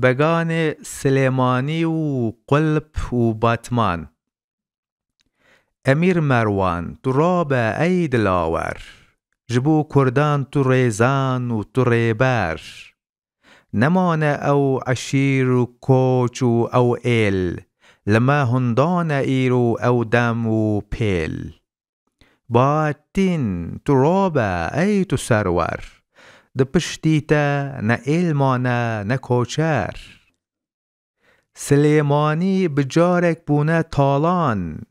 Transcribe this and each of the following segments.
بگان سلیمانی و قلب و باتمان. امیر مروان تو راب ای دلاور، جبو کردان تو ریزان و تو ریبر. نمانه او عشیر و کوچ و او ایل، لما هندان ایرو او دم و پیل. باتین تو راب ای تو سرور، ده پشتیتا نه ایلمانه نه کوچر. سلیمانی بجارک بونه تالان،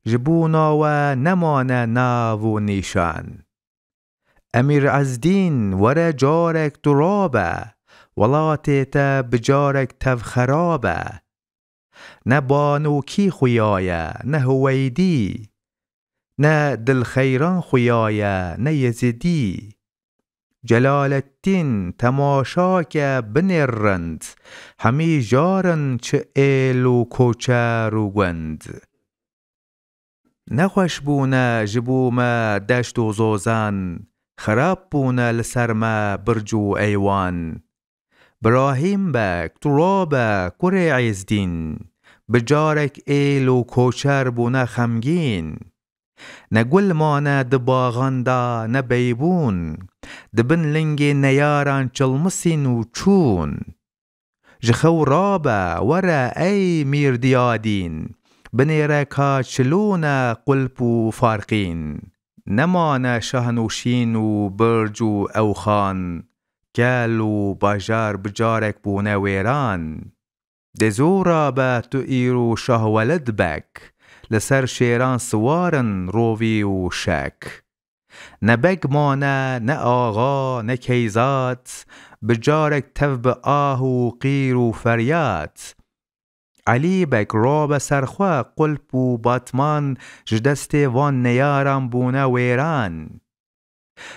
جبونا و نمانه ناو و نیشان. امیر عزدین وره جارک درابه، ولاتیتا بجارک تف خرابه. نه بانوکی خویایه نه هویدی، نه دل خیران خویایه نه یزیدی. جلال الدین تماشاک بنرند، همی جارن چه ایل و کوچر و گوند. نخوش بونه جبومه دشت و زوزان، خراب بونه لسرمه برج و ایوان. براهیم بک تو رابه کره عزدین، بجارک ایل و کوچر بونه خمگین. نه گل مانه ده باغاندا نه بیبون، ده بن لنگ نیاران چلمسین و چون. جخو رابه وره ای میر دیادین، بنیره که چلونه قلب و فارقین. نمانه شهنوشین و برج و اوخان، گل و باجار بجارک بونه ویران. ده زورا به تو ایرو شه ولد بک، لسر شیران سوارن روی و شک. نه بگ مانه نه آغا نه کیزات، بجارک تف به آه و قیر و فریاد. علی بک راب سرخواه قلب و باتمان، جدست وان نیارم بونه ویران.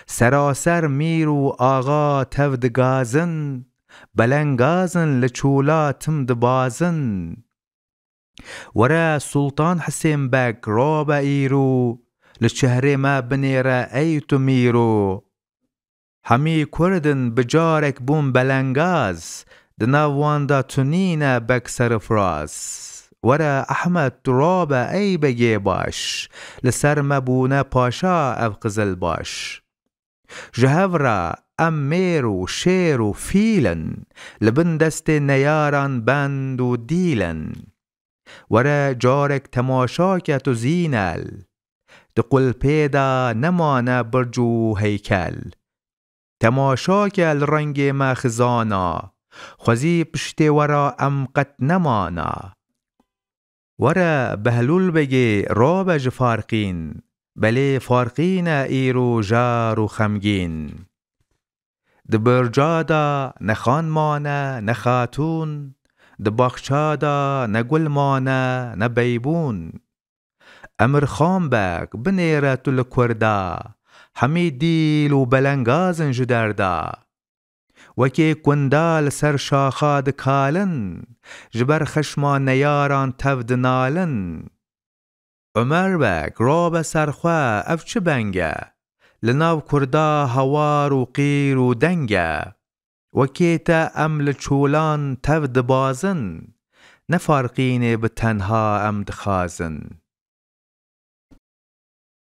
سراسر میر و آغا تف دگازن، بلنگازن لچولاتم دبازن. وره سلطان حسین بک راب ایرو، لچهره ما بنیره ای تو میرو. همی کردن بجارک بون بلنگاز، دناوان دا تنین بک سرفراز. وره احمد راب ای بگی باش، لسر مبونه پاشا او قزل باش. جهورا ام میرو شیر و فیلن، لبن دست نیاران بند و دیلن. وره جارک تماشاک تو زینل، دقل پیدا نمانه برج و هیکل. تماشاک الرنگ مخزانا، خوزی پشت ورا ام قد نمانا. وره بهلول بگی رابج فارقین، بله فارقین ایرو جار و خمگین. ده برجادا نه خان مانه نه خاتون، ده باخچادا نه گل مانه نه بیبون. امر خان بک بنیره تل کردا، همی دیل و بلنگازن جدردا. وکی کندال سر شاخاد کالن، جبر خشما نیاران تفد نالن. عمر بک راب سرخواه اف چه بنگه، لناو کردا هوار و قیر و دنگه. وکی تا ام لچولان تفد بازن، نفارقین به تنها ام دخازن.